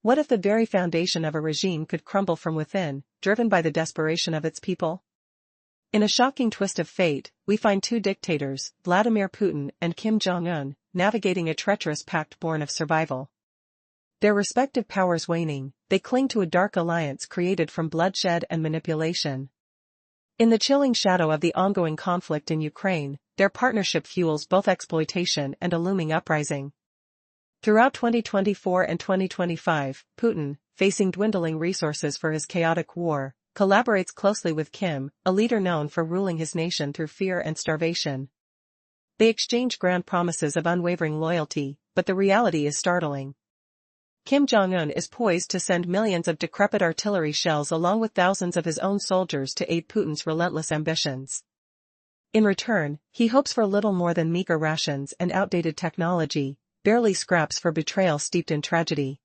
What if the very foundation of a regime could crumble from within, driven by the desperation of its people? In a shocking twist of fate, we find two dictators, Vladimir Putin and Kim Jong-un, navigating a treacherous pact born of survival. Their respective powers waning, they cling to a dark alliance created from bloodshed and manipulation. In the chilling shadow of the ongoing conflict in Ukraine, their partnership fuels both exploitation and a looming uprising. Throughout 2024 and 2025, Putin, facing dwindling resources for his chaotic war, collaborates closely with Kim, a leader known for ruling his nation through fear and starvation. They exchange grand promises of unwavering loyalty, but the reality is startling. Kim Jong-un is poised to send millions of decrepit artillery shells along with thousands of his own soldiers to aid Putin's relentless ambitions. In return, he hopes for little more than meager rations and outdated technology, barely scraps for betrayal steeped in tragedy.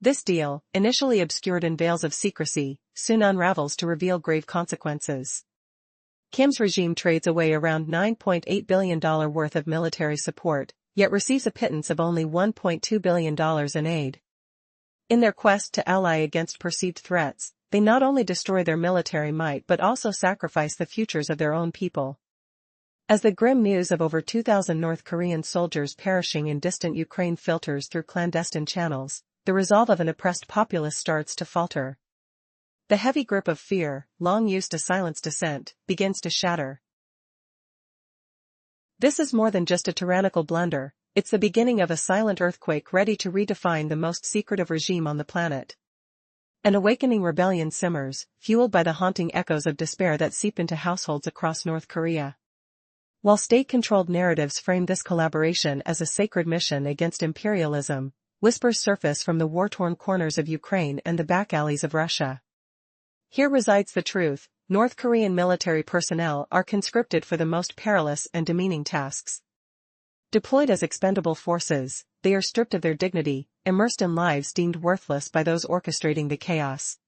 This deal, initially obscured in veils of secrecy, soon unravels to reveal grave consequences. Kim's regime trades away around $9.8 billion worth of military support, yet receives a pittance of only $1.2 billion in aid. In their quest to ally against perceived threats, they not only destroy their military might but also sacrifice the futures of their own people. As the grim news of over 2,000 North Korean soldiers perishing in distant Ukraine filters through clandestine channels, the resolve of an oppressed populace starts to falter. The heavy grip of fear, long used to silence dissent, begins to shatter. This is more than just a tyrannical blunder, it's the beginning of a silent earthquake ready to redefine the most secretive regime on the planet. An awakening rebellion simmers, fueled by the haunting echoes of despair that seep into households across North Korea. While state-controlled narratives frame this collaboration as a sacred mission against imperialism, whispers surface from the war-torn corners of Ukraine and the back alleys of Russia. Here resides the truth: North Korean military personnel are conscripted for the most perilous and demeaning tasks. Deployed as expendable forces, they are stripped of their dignity, immersed in lives deemed worthless by those orchestrating the chaos.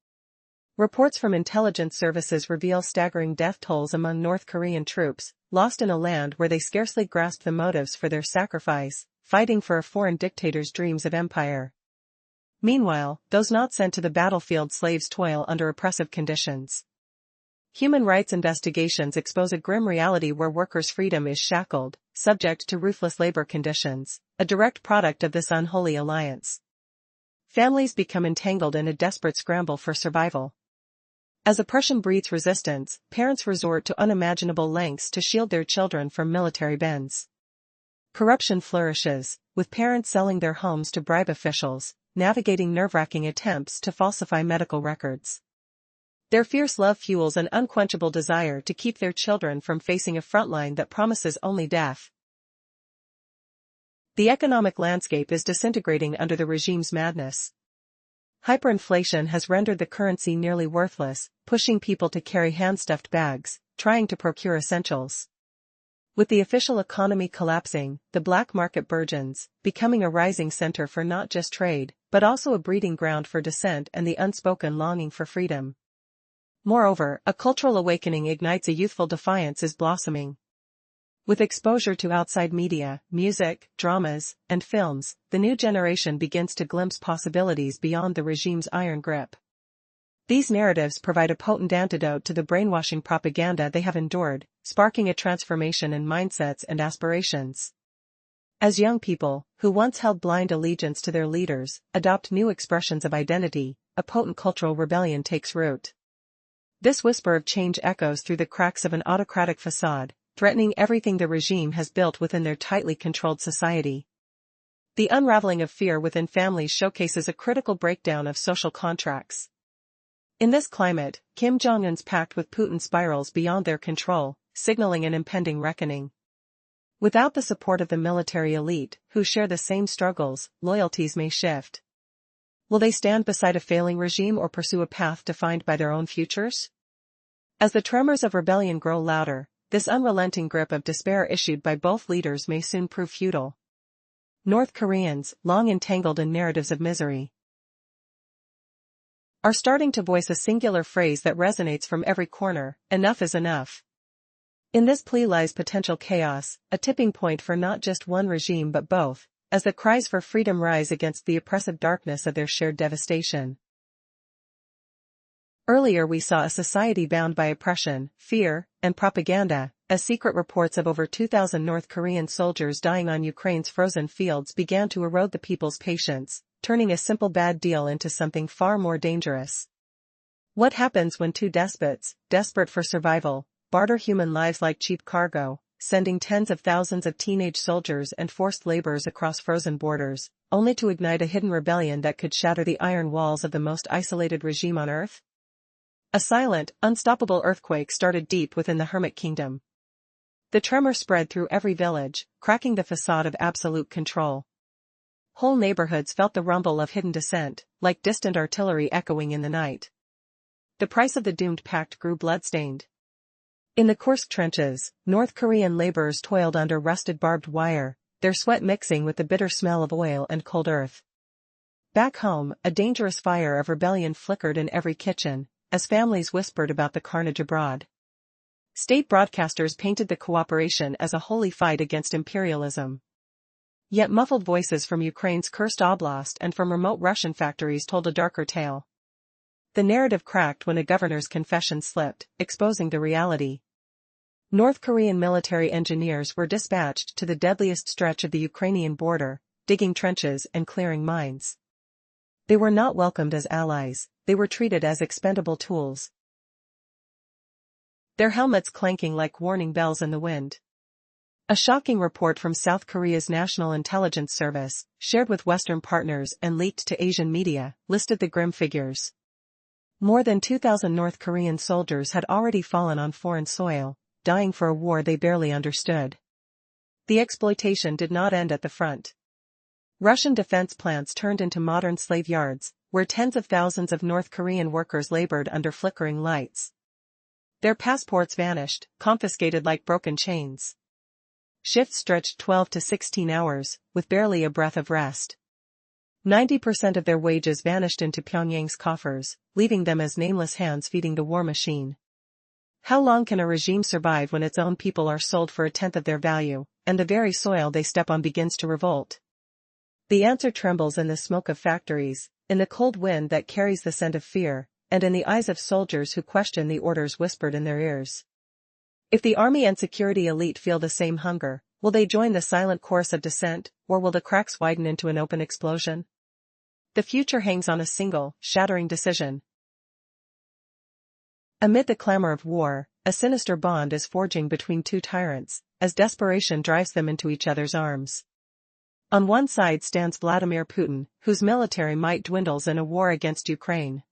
Reports from intelligence services reveal staggering death tolls among North Korean troops, lost in a land where they scarcely grasp the motives for their sacrifice, fighting for a foreign dictator's dreams of empire. Meanwhile, those not sent to the battlefield slaves toil under oppressive conditions. Human rights investigations expose a grim reality where workers' freedom is shackled, subject to ruthless labor conditions, a direct product of this unholy alliance. Families become entangled in a desperate scramble for survival. As oppression breeds resistance, parents resort to unimaginable lengths to shield their children from military bends. Corruption flourishes, with parents selling their homes to bribe officials, navigating nerve-wracking attempts to falsify medical records. Their fierce love fuels an unquenchable desire to keep their children from facing a frontline that promises only death. The economic landscape is disintegrating under the regime's madness. Hyperinflation has rendered the currency nearly worthless, pushing people to carry hand-stuffed bags, trying to procure essentials. With the official economy collapsing, the black market burgeons, becoming a rising center for not just trade, but also a breeding ground for dissent and the unspoken longing for freedom. Moreover, a cultural awakening ignites a youthful defiance is blossoming. With exposure to outside media, music, dramas, and films, the new generation begins to glimpse possibilities beyond the regime's iron grip. These narratives provide a potent antidote to the brainwashing propaganda they have endured, sparking a transformation in mindsets and aspirations. As young people, who once held blind allegiance to their leaders, adopt new expressions of identity, a potent cultural rebellion takes root. This whisper of change echoes through the cracks of an autocratic facade, threatening everything the regime has built within their tightly controlled society. The unraveling of fear within families showcases a critical breakdown of social contracts. In this climate, Kim Jong-un's pact with Putin spirals beyond their control, signaling an impending reckoning. Without the support of the military elite, who share the same struggles, loyalties may shift. Will they stand beside a failing regime or pursue a path defined by their own futures? As the tremors of rebellion grow louder, this unrelenting grip of despair issued by both leaders may soon prove futile. North Koreans, long entangled in narratives of misery, are starting to voice a singular phrase that resonates from every corner: enough is enough. In this plea lies potential chaos, a tipping point for not just one regime but both, as the cries for freedom rise against the oppressive darkness of their shared devastation. Earlier we saw a society bound by oppression, fear, and propaganda, as secret reports of over 2,000 North Korean soldiers dying on Ukraine's frozen fields began to erode the people's patience, turning a simple bad deal into something far more dangerous. What happens when two despots, desperate for survival, barter human lives like cheap cargo, sending tens of thousands of teenage soldiers and forced laborers across frozen borders, only to ignite a hidden rebellion that could shatter the iron walls of the most isolated regime on earth? A silent, unstoppable earthquake started deep within the Hermit Kingdom. The tremor spread through every village, cracking the facade of absolute control. Whole neighborhoods felt the rumble of hidden dissent, like distant artillery echoing in the night. The price of the doomed pact grew bloodstained. In the Kursk trenches, North Korean laborers toiled under rusted barbed wire, their sweat mixing with the bitter smell of oil and cold earth. Back home, a dangerous fire of rebellion flickered in every kitchen, as families whispered about the carnage abroad. State broadcasters painted the cooperation as a holy fight against imperialism. Yet muffled voices from Ukraine's cursed oblast and from remote Russian factories told a darker tale. The narrative cracked when a governor's confession slipped, exposing the reality. North Korean military engineers were dispatched to the deadliest stretch of the Ukrainian border, digging trenches and clearing mines. They were not welcomed as allies, they were treated as expendable tools. Their helmets clanking like warning bells in the wind. A shocking report from South Korea's National Intelligence Service, shared with Western partners and leaked to Asian media, listed the grim figures. More than 2,000 North Korean soldiers had already fallen on foreign soil, dying for a war they barely understood. The exploitation did not end at the front. Russian defense plants turned into modern slave yards, where tens of thousands of North Korean workers labored under flickering lights. Their passports vanished, confiscated like broken chains. Shifts stretched 12 to 16 hours, with barely a breath of rest. 90% of their wages vanished into Pyongyang's coffers, leaving them as nameless hands feeding the war machine. How long can a regime survive when its own people are sold for a tenth of their value, and the very soil they step on begins to revolt? The answer trembles in the smoke of factories, in the cold wind that carries the scent of fear, and in the eyes of soldiers who question the orders whispered in their ears. If the army and security elite feel the same hunger, will they join the silent chorus of dissent, or will the cracks widen into an open explosion? The future hangs on a single, shattering decision. Amid the clamor of war, a sinister bond is forging between two tyrants, as desperation drives them into each other's arms. On one side stands Vladimir Putin, whose military might dwindles in a war against Ukraine.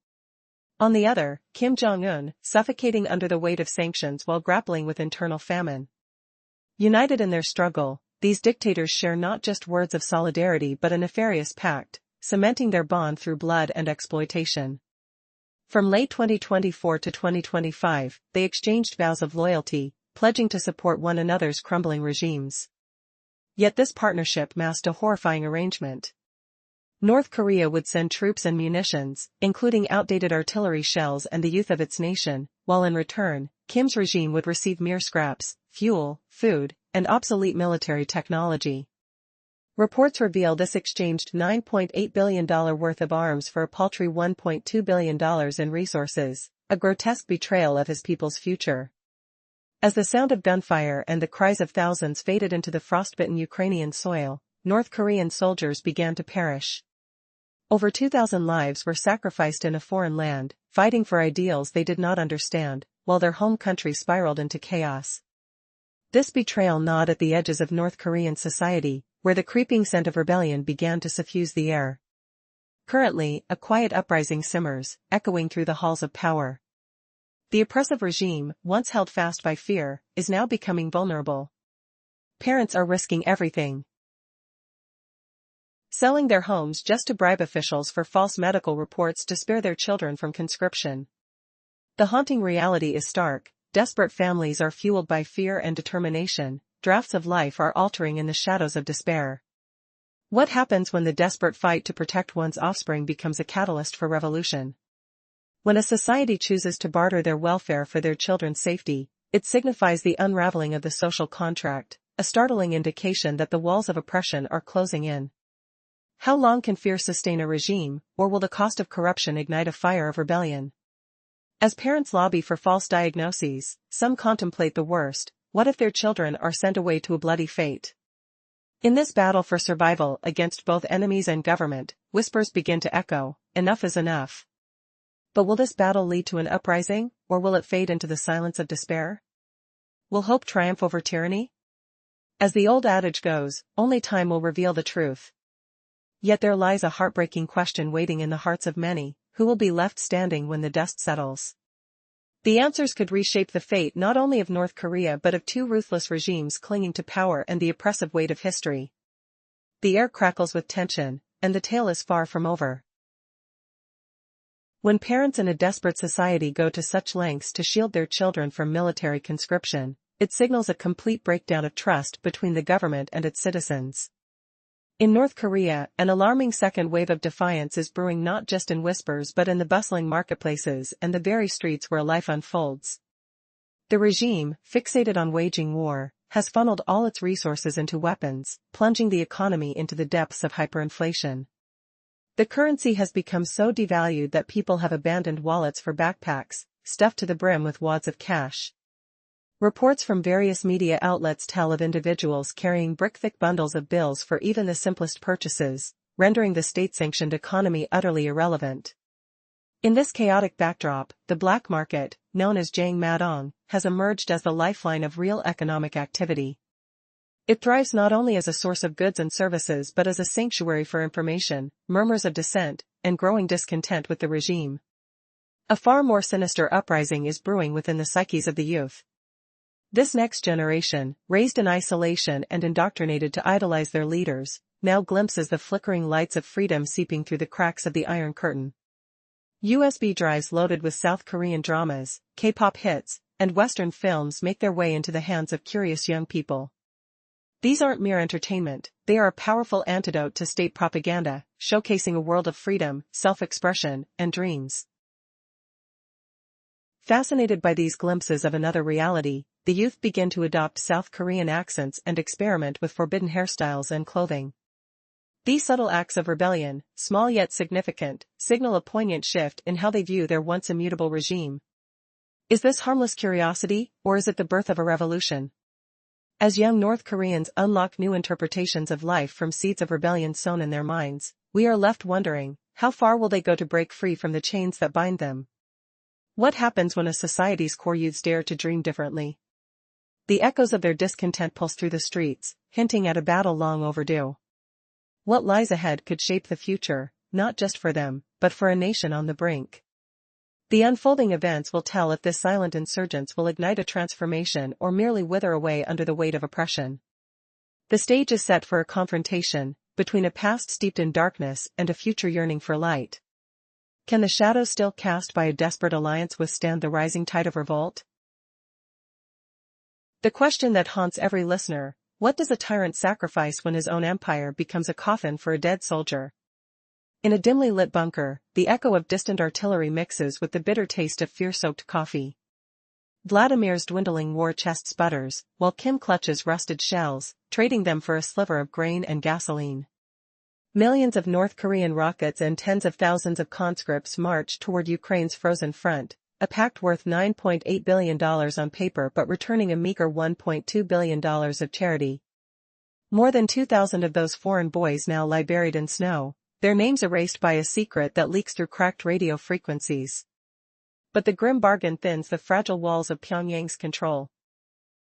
On the other, Kim Jong-un, suffocating under the weight of sanctions while grappling with internal famine. United in their struggle, these dictators share not just words of solidarity but a nefarious pact, cementing their bond through blood and exploitation. From late 2024 to 2025, they exchanged vows of loyalty, pledging to support one another's crumbling regimes. Yet this partnership masked a horrifying arrangement. North Korea would send troops and munitions, including outdated artillery shells and the youth of its nation, while in return, Kim's regime would receive mere scraps, fuel, food, and obsolete military technology. Reports reveal this exchanged $9.8 billion worth of arms for a paltry $1.2 billion in resources, a grotesque betrayal of his people's future. As the sound of gunfire and the cries of thousands faded into the frostbitten Ukrainian soil, North Korean soldiers began to perish. Over 2,000 lives were sacrificed in a foreign land, fighting for ideals they did not understand, while their home country spiraled into chaos. This betrayal gnawed at the edges of North Korean society, where the creeping scent of rebellion began to suffuse the air. Currently, a quiet uprising simmers, echoing through the halls of power. The oppressive regime, once held fast by fear, is now becoming vulnerable. Parents are risking everything. Selling their homes just to bribe officials for false medical reports to spare their children from conscription. The haunting reality is stark. Desperate families are fueled by fear and determination, drafts of life are altering in the shadows of despair. What happens when the desperate fight to protect one's offspring becomes a catalyst for revolution? When a society chooses to barter their welfare for their children's safety, it signifies the unraveling of the social contract, a startling indication that the walls of oppression are closing in. How long can fear sustain a regime, or will the cost of corruption ignite a fire of rebellion? As parents lobby for false diagnoses, some contemplate the worst: what if their children are sent away to a bloody fate? In this battle for survival against both enemies and government, whispers begin to echo: enough is enough. But will this battle lead to an uprising, or will it fade into the silence of despair? Will hope triumph over tyranny? As the old adage goes, only time will reveal the truth. Yet there lies a heartbreaking question waiting in the hearts of many: who will be left standing when the dust settles? The answers could reshape the fate not only of North Korea but of two ruthless regimes clinging to power and the oppressive weight of history. The air crackles with tension, and the tale is far from over. When parents in a desperate society go to such lengths to shield their children from military conscription, it signals a complete breakdown of trust between the government and its citizens. In North Korea, an alarming second wave of defiance is brewing, not just in whispers but in the bustling marketplaces and the very streets where life unfolds. The regime, fixated on waging war, has funneled all its resources into weapons, plunging the economy into the depths of hyperinflation. The currency has become so devalued that people have abandoned wallets for backpacks, stuffed to the brim with wads of cash. Reports from various media outlets tell of individuals carrying brick-thick bundles of bills for even the simplest purchases, rendering the state-sanctioned economy utterly irrelevant. In this chaotic backdrop, the black market, known as Jang Madong, has emerged as the lifeline of real economic activity. It thrives not only as a source of goods and services but as a sanctuary for information, murmurs of dissent, and growing discontent with the regime. A far more sinister uprising is brewing within the psyches of the youth. This next generation, raised in isolation and indoctrinated to idolize their leaders, now glimpses the flickering lights of freedom seeping through the cracks of the Iron Curtain. USB drives loaded with South Korean dramas, K-pop hits, and Western films make their way into the hands of curious young people. These aren't mere entertainment, they are a powerful antidote to state propaganda, showcasing a world of freedom, self-expression, and dreams. Fascinated by these glimpses of another reality, the youth begin to adopt South Korean accents and experiment with forbidden hairstyles and clothing. These subtle acts of rebellion, small yet significant, signal a poignant shift in how they view their once immutable regime. Is this harmless curiosity, or is it the birth of a revolution? As young North Koreans unlock new interpretations of life from seeds of rebellion sown in their minds, we are left wondering, how far will they go to break free from the chains that bind them? What happens when a society's core youths dare to dream differently? The echoes of their discontent pulse through the streets, hinting at a battle long overdue. What lies ahead could shape the future, not just for them, but for a nation on the brink. The unfolding events will tell if this silent insurgence will ignite a transformation or merely wither away under the weight of oppression. The stage is set for a confrontation between a past steeped in darkness and a future yearning for light. Can the shadows still cast by a desperate alliance withstand the rising tide of revolt? The question that haunts every listener: what does a tyrant sacrifice when his own empire becomes a coffin for a dead soldier? In a dimly lit bunker, the echo of distant artillery mixes with the bitter taste of fear-soaked coffee. Vladimir's dwindling war chest sputters, while Kim clutches rusted shells, trading them for a sliver of grain and gasoline. Millions of North Korean rockets and tens of thousands of conscripts march toward Ukraine's frozen front, a pact worth $9.8 billion on paper but returning a meager $1.2 billion of charity. More than 2,000 of those foreign boys now lie buried in snow, their names erased by a secret that leaks through cracked radio frequencies. But the grim bargain thins the fragile walls of Pyongyang's control.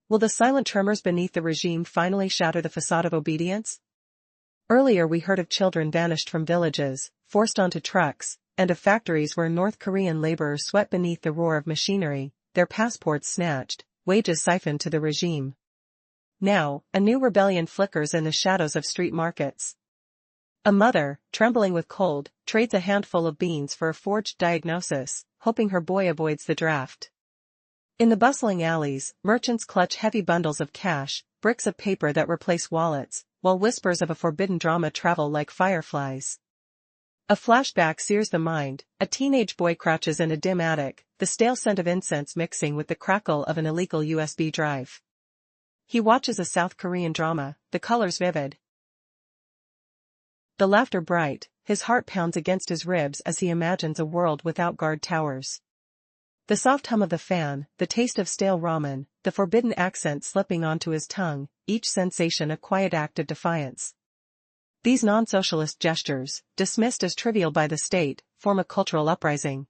Will the silent tremors beneath the regime finally shatter the facade of obedience? Earlier we heard of children vanished from villages, forced onto trucks, and of factories where North Korean laborers sweat beneath the roar of machinery, their passports snatched, wages siphoned to the regime. Now, a new rebellion flickers in the shadows of street markets. A mother, trembling with cold, trades a handful of beans for a forged diagnosis, hoping her boy avoids the draft. In the bustling alleys, merchants clutch heavy bundles of cash, bricks of paper that replace wallets, while whispers of a forbidden drama travel like fireflies. A flashback sears the mind: a teenage boy crouches in a dim attic, the stale scent of incense mixing with the crackle of an illegal USB drive. He watches a South Korean drama, the colors vivid. The laughter bright, his heart pounds against his ribs as he imagines a world without guard towers. The soft hum of the fan, the taste of stale ramen, the forbidden accent slipping onto his tongue, each sensation a quiet act of defiance. These non-socialist gestures, dismissed as trivial by the state, form a cultural uprising.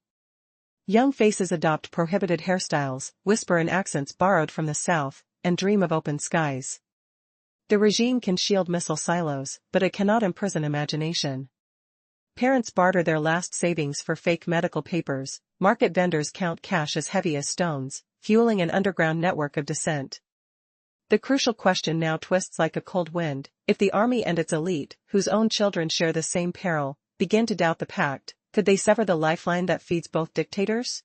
Young faces adopt prohibited hairstyles, whisper in accents borrowed from the South, and dream of open skies. The regime can shield missile silos, but it cannot imprison imagination. Parents barter their last savings for fake medical papers, market vendors count cash as heavy as stones, fueling an underground network of dissent. The crucial question now twists like a cold wind: if the army and its elite, whose own children share the same peril, begin to doubt the pact, could they sever the lifeline that feeds both dictators?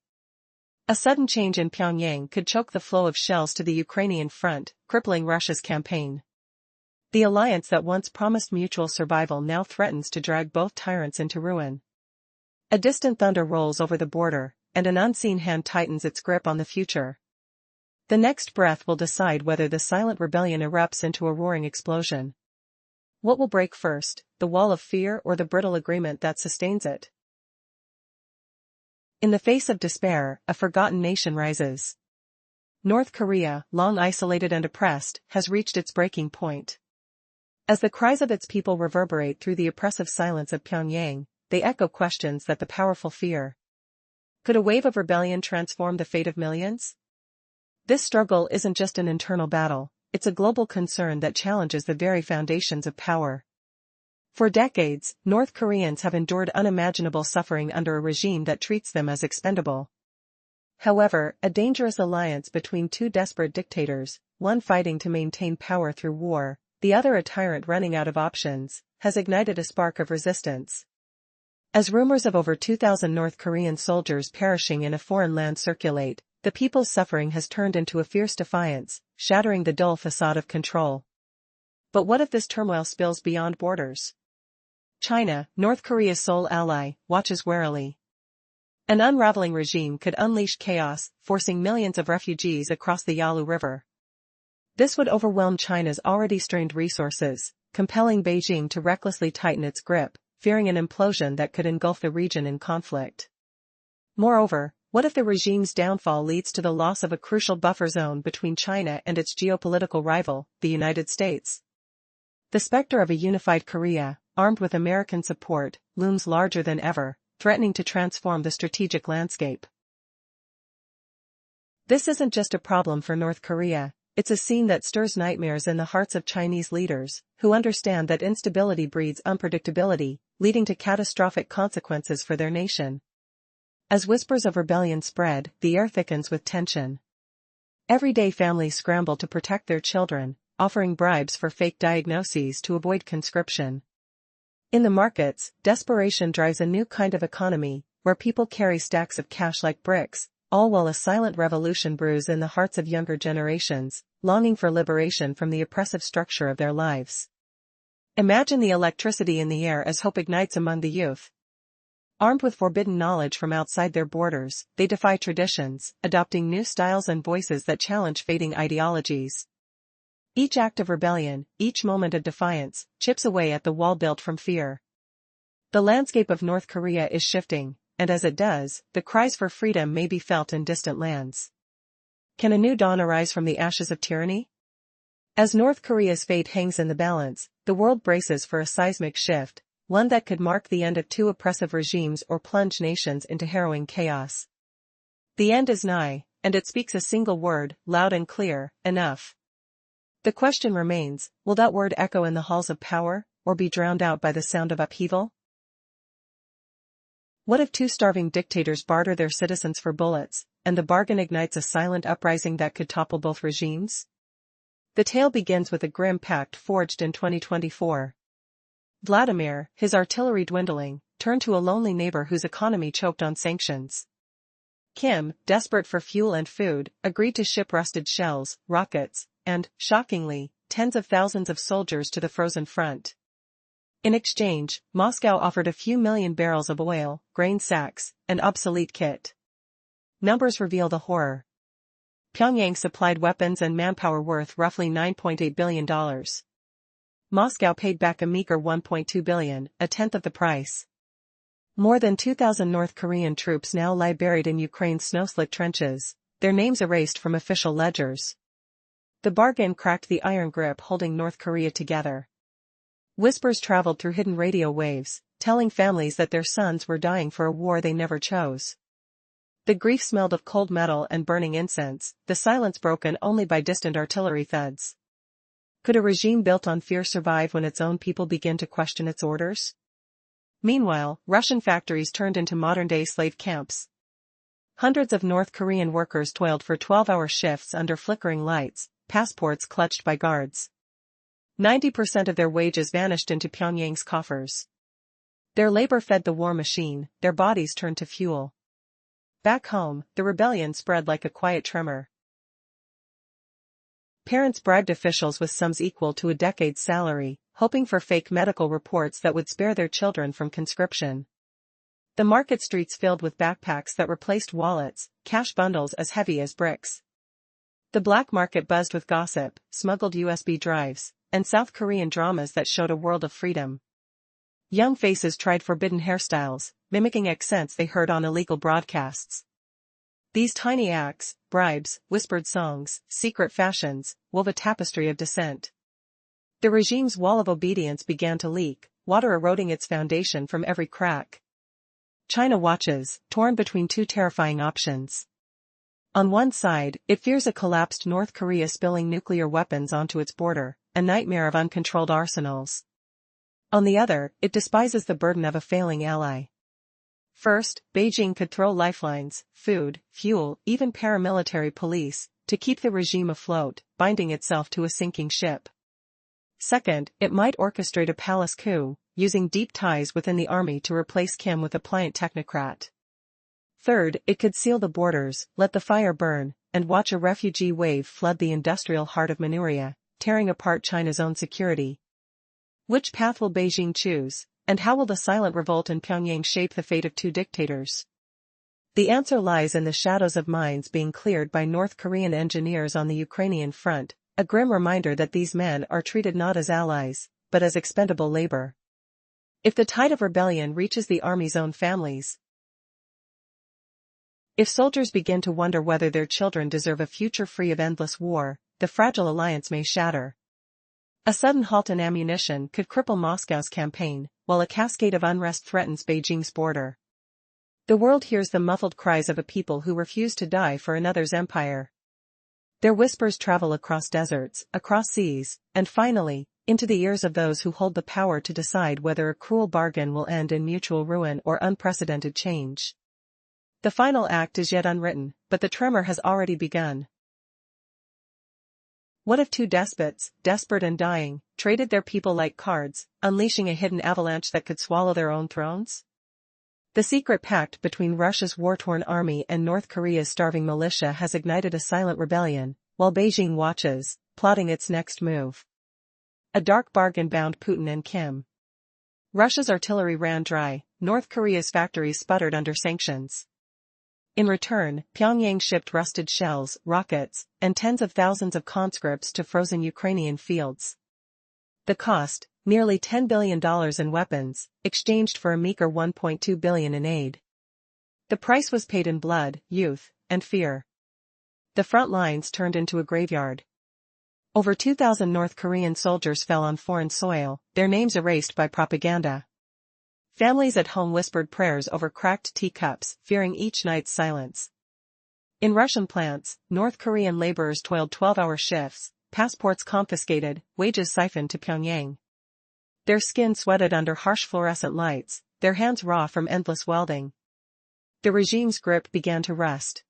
A sudden change in Pyongyang could choke the flow of shells to the Ukrainian front, crippling Russia's campaign. The alliance that once promised mutual survival now threatens to drag both tyrants into ruin. A distant thunder rolls over the border, and an unseen hand tightens its grip on the future. The next breath will decide whether the silent rebellion erupts into a roaring explosion. What will break first, the wall of fear or the brittle agreement that sustains it? In the face of despair, a forgotten nation rises. North Korea, long isolated and oppressed, has reached its breaking point. As the cries of its people reverberate through the oppressive silence of Pyongyang, they echo questions that the powerful fear. Could a wave of rebellion transform the fate of millions? This struggle isn't just an internal battle, it's a global concern that challenges the very foundations of power. For decades, North Koreans have endured unimaginable suffering under a regime that treats them as expendable. However, a dangerous alliance between two desperate dictators, one fighting to maintain power through war, the other a tyrant running out of options, has ignited a spark of resistance. As rumors of over 2,000 North Korean soldiers perishing in a foreign land circulate, the people's suffering has turned into a fierce defiance, shattering the dull facade of control. But what if this turmoil spills beyond borders? China, North Korea's sole ally, watches warily. An unraveling regime could unleash chaos, forcing millions of refugees across the Yalu River. This would overwhelm China's already strained resources, compelling Beijing to recklessly tighten its grip, fearing an implosion that could engulf the region in conflict. Moreover, what if the regime's downfall leads to the loss of a crucial buffer zone between China and its geopolitical rival, the United States? The specter of a unified Korea, armed with American support, looms larger than ever, threatening to transform the strategic landscape. This isn't just a problem for North Korea, it's a scene that stirs nightmares in the hearts of Chinese leaders, who understand that instability breeds unpredictability, leading to catastrophic consequences for their nation. As whispers of rebellion spread, the air thickens with tension. Everyday families scramble to protect their children, offering bribes for fake diagnoses to avoid conscription. In the markets, desperation drives a new kind of economy, where people carry stacks of cash like bricks, all while a silent revolution brews in the hearts of younger generations, longing for liberation from the oppressive structure of their lives. Imagine the electricity in the air as hope ignites among the youth. Armed with forbidden knowledge from outside their borders, they defy traditions, adopting new styles and voices that challenge fading ideologies. Each act of rebellion, each moment of defiance, chips away at the wall built from fear. The landscape of North Korea is shifting, and as it does, the cries for freedom may be felt in distant lands. Can a new dawn arise from the ashes of tyranny? As North Korea's fate hangs in the balance, the world braces for a seismic shift, one that could mark the end of two oppressive regimes or plunge nations into harrowing chaos. The end is nigh, and it speaks a single word, loud and clear: enough. The question remains, will that word echo in the halls of power, or be drowned out by the sound of upheaval? What if two starving dictators barter their citizens for bullets, and the bargain ignites a silent uprising that could topple both regimes? The tale begins with a grim pact forged in 2024. Vladimir, his artillery dwindling, turned to a lonely neighbor whose economy choked on sanctions. Kim, desperate for fuel and food, agreed to ship rusted shells, rockets, and, shockingly, tens of thousands of soldiers to the frozen front. In exchange, Moscow offered a few million barrels of oil, grain sacks, and obsolete kit. Numbers reveal the horror. Pyongyang supplied weapons and manpower worth roughly $9.8 billion. Moscow paid back a meager $1.2 billion, a tenth of the price. More than 2,000 North Korean troops now lie buried in Ukraine's snow-slick trenches, their names erased from official ledgers. The bargain cracked the iron grip holding North Korea together. Whispers traveled through hidden radio waves, telling families that their sons were dying for a war they never chose. The grief smelled of cold metal and burning incense, the silence broken only by distant artillery thuds. Could a regime built on fear survive when its own people begin to question its orders? Meanwhile, Russian factories turned into modern-day slave camps. Hundreds of North Korean workers toiled for 12-hour shifts under flickering lights, passports clutched by guards. 90% of their wages vanished into Pyongyang's coffers. Their labor fed the war machine, their bodies turned to fuel. Back home, the rebellion spread like a quiet tremor. Parents bribed officials with sums equal to a decade's salary, hoping for fake medical reports that would spare their children from conscription. The market streets filled with backpacks that replaced wallets, cash bundles as heavy as bricks. The black market buzzed with gossip, smuggled USB drives, and South Korean dramas that showed a world of freedom. Young faces tried forbidden hairstyles, mimicking accents they heard on illegal broadcasts. These tiny acts, bribes, whispered songs, secret fashions, wove a tapestry of dissent. The regime's wall of obedience began to leak, water eroding its foundation from every crack. China watches, torn between two terrifying options. On one side, it fears a collapsed North Korea spilling nuclear weapons onto its border, a nightmare of uncontrolled arsenals. On the other, it despises the burden of a failing ally. First, Beijing could throw lifelines, food, fuel, even paramilitary police, to keep the regime afloat, binding itself to a sinking ship. Second, it might orchestrate a palace coup, using deep ties within the army to replace Kim with a pliant technocrat. Third, it could seal the borders, let the fire burn, and watch a refugee wave flood the industrial heart of Manchuria, tearing apart China's own security. Which path will Beijing choose, and how will the silent revolt in Pyongyang shape the fate of two dictators? The answer lies in the shadows of mines being cleared by North Korean engineers on the Ukrainian front, a grim reminder that these men are treated not as allies, but as expendable labor. If the tide of rebellion reaches the army's own families, if soldiers begin to wonder whether their children deserve a future free of endless war, the fragile alliance may shatter. A sudden halt in ammunition could cripple Moscow's campaign, while a cascade of unrest threatens Beijing's border. The world hears the muffled cries of a people who refuse to die for another's empire. Their whispers travel across deserts, across seas, and finally, into the ears of those who hold the power to decide whether a cruel bargain will end in mutual ruin or unprecedented change. The final act is yet unwritten, but the tremor has already begun. What if two despots, desperate and dying, traded their people like cards, unleashing a hidden avalanche that could swallow their own thrones? The secret pact between Russia's war-torn army and North Korea's starving militia has ignited a silent rebellion, while Beijing watches, plotting its next move. A dark bargain bound Putin and Kim. Russia's artillery ran dry, North Korea's factories sputtered under sanctions. In return, Pyongyang shipped rusted shells, rockets, and tens of thousands of conscripts to frozen Ukrainian fields. The cost, nearly $10 billion in weapons, exchanged for a meager $1.2 billion in aid. The price was paid in blood, youth, and fear. The front lines turned into a graveyard. Over 2,000 North Korean soldiers fell on foreign soil, their names erased by propaganda. Families at home whispered prayers over cracked teacups, fearing each night's silence. In Russian plants, North Korean laborers toiled 12-hour shifts, passports confiscated, wages siphoned to Pyongyang. Their skin sweated under harsh fluorescent lights, their hands raw from endless welding. The regime's grip began to rust.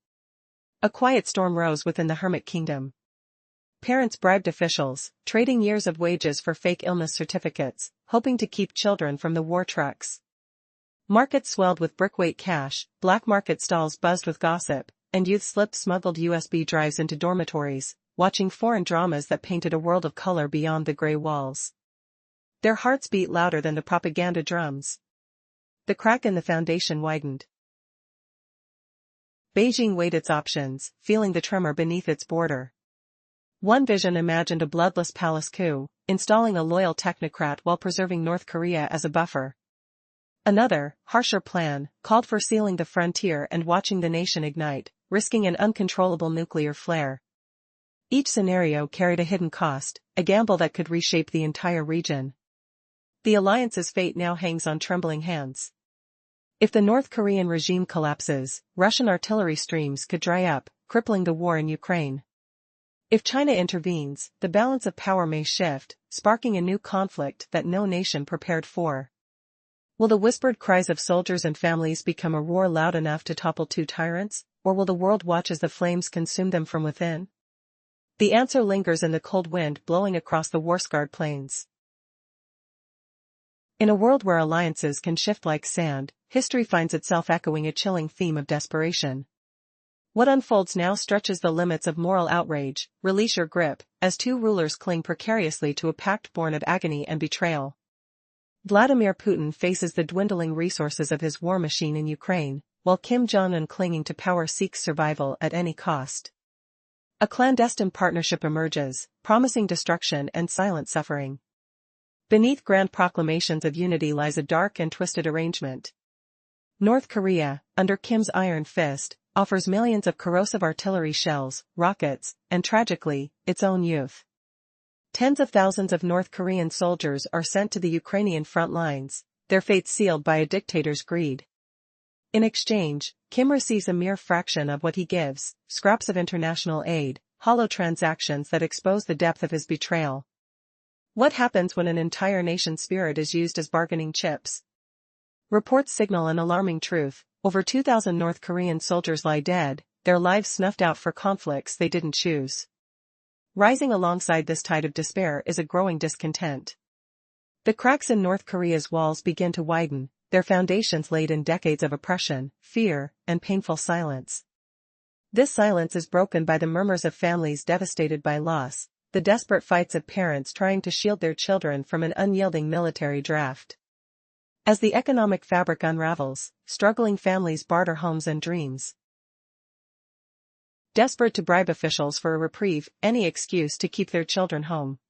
A quiet storm rose within the hermit kingdom. Parents bribed officials, trading years of wages for fake illness certificates, hoping to keep children from the war trucks. Markets swelled with brick-weight cash, black market stalls buzzed with gossip, and youth slipped smuggled USB drives into dormitories, watching foreign dramas that painted a world of color beyond the gray walls. Their hearts beat louder than the propaganda drums. The crack in the foundation widened. Beijing weighed its options, feeling the tremor beneath its border. One vision imagined a bloodless palace coup, installing a loyal technocrat while preserving North Korea as a buffer. Another, harsher plan, called for sealing the frontier and watching the nation ignite, risking an uncontrollable nuclear flare. Each scenario carried a hidden cost, a gamble that could reshape the entire region. The alliance's fate now hangs on trembling hands. If the North Korean regime collapses, Russian artillery streams could dry up, crippling the war in Ukraine. If China intervenes, the balance of power may shift, sparking a new conflict that no nation prepared for. Will the whispered cries of soldiers and families become a roar loud enough to topple two tyrants, or will the world watch as the flames consume them from within? The answer lingers in the cold wind blowing across the war-scarred plains. In a world where alliances can shift like sand, history finds itself echoing a chilling theme of desperation. What unfolds now stretches the limits of moral outrage, release your grip, as two rulers cling precariously to a pact born of agony and betrayal. Vladimir Putin faces the dwindling resources of his war machine in Ukraine, while Kim Jong-un clinging to power seeks survival at any cost. A clandestine partnership emerges, promising destruction and silent suffering. Beneath grand proclamations of unity lies a dark and twisted arrangement. North Korea, under Kim's iron fist, offers millions of corrosive artillery shells, rockets, and tragically, its own youth. Tens of thousands of North Korean soldiers are sent to the Ukrainian front lines, their fates sealed by a dictator's greed. In exchange, Kim receives a mere fraction of what he gives, scraps of international aid, hollow transactions that expose the depth of his betrayal. What happens when an entire nation's spirit is used as bargaining chips? Reports signal an alarming truth: over 2,000 North Korean soldiers lie dead, their lives snuffed out for conflicts they didn't choose. Rising alongside this tide of despair is a growing discontent. The cracks in North Korea's walls begin to widen, their foundations laid in decades of oppression, fear, and painful silence. This silence is broken by the murmurs of families devastated by loss, the desperate fights of parents trying to shield their children from an unyielding military draft. As the economic fabric unravels, struggling families barter homes and dreams. Desperate to bribe officials for a reprieve, any excuse to keep their children home.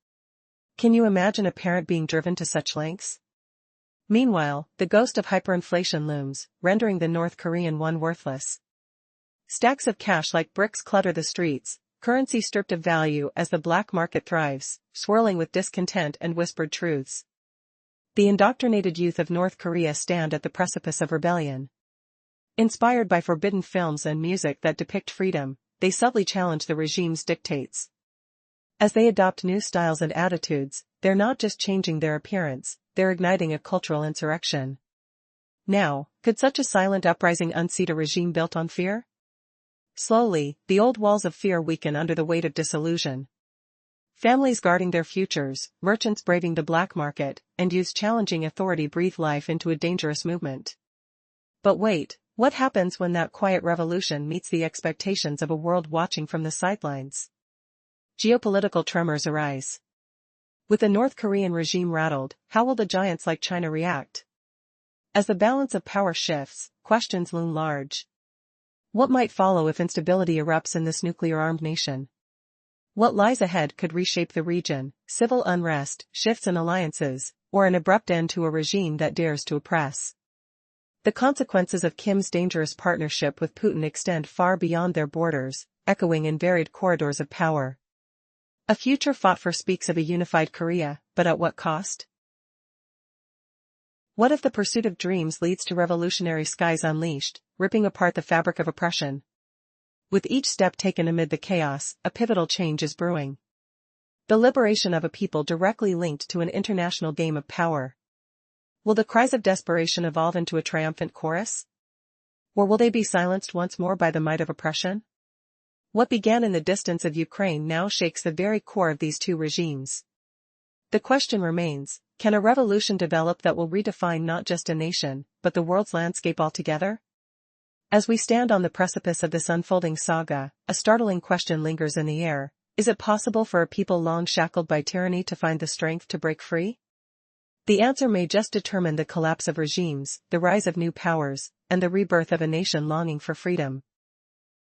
Can you imagine a parent being driven to such lengths? Meanwhile, the ghost of hyperinflation looms, rendering the North Korean won worthless. Stacks of cash like bricks clutter the streets, currency stripped of value as the black market thrives, swirling with discontent and whispered truths. The indoctrinated youth of North Korea stand at the precipice of rebellion. Inspired by forbidden films and music that depict freedom, they subtly challenge the regime's dictates. As they adopt new styles and attitudes, they're not just changing their appearance, they're igniting a cultural insurrection. Now, could such a silent uprising unseat a regime built on fear? Slowly, the old walls of fear weaken under the weight of disillusion. Families guarding their futures, merchants braving the black market, and youths challenging authority breathe life into a dangerous movement. But wait, what happens when that quiet revolution meets the expectations of a world watching from the sidelines? Geopolitical tremors arise. With the North Korean regime rattled, how will the giants like China react? As the balance of power shifts, questions loom large. What might follow if instability erupts in this nuclear-armed nation? What lies ahead could reshape the region: civil unrest, shifts in alliances, or an abrupt end to a regime that dares to oppress. The consequences of Kim's dangerous partnership with Putin extend far beyond their borders, echoing in varied corridors of power. A future fought for speaks of a unified Korea, but at what cost? What if the pursuit of dreams leads to revolutionary skies unleashed, ripping apart the fabric of oppression? With each step taken amid the chaos, a pivotal change is brewing. The liberation of a people directly linked to an international game of power. Will the cries of desperation evolve into a triumphant chorus? Or will they be silenced once more by the might of oppression? What began in the distance of Ukraine now shakes the very core of these two regimes. The question remains, can a revolution develop that will redefine not just a nation, but the world's landscape altogether? As we stand on the precipice of this unfolding saga, a startling question lingers in the air: is it possible for a people long shackled by tyranny to find the strength to break free? The answer may just determine the collapse of regimes, the rise of new powers, and the rebirth of a nation longing for freedom.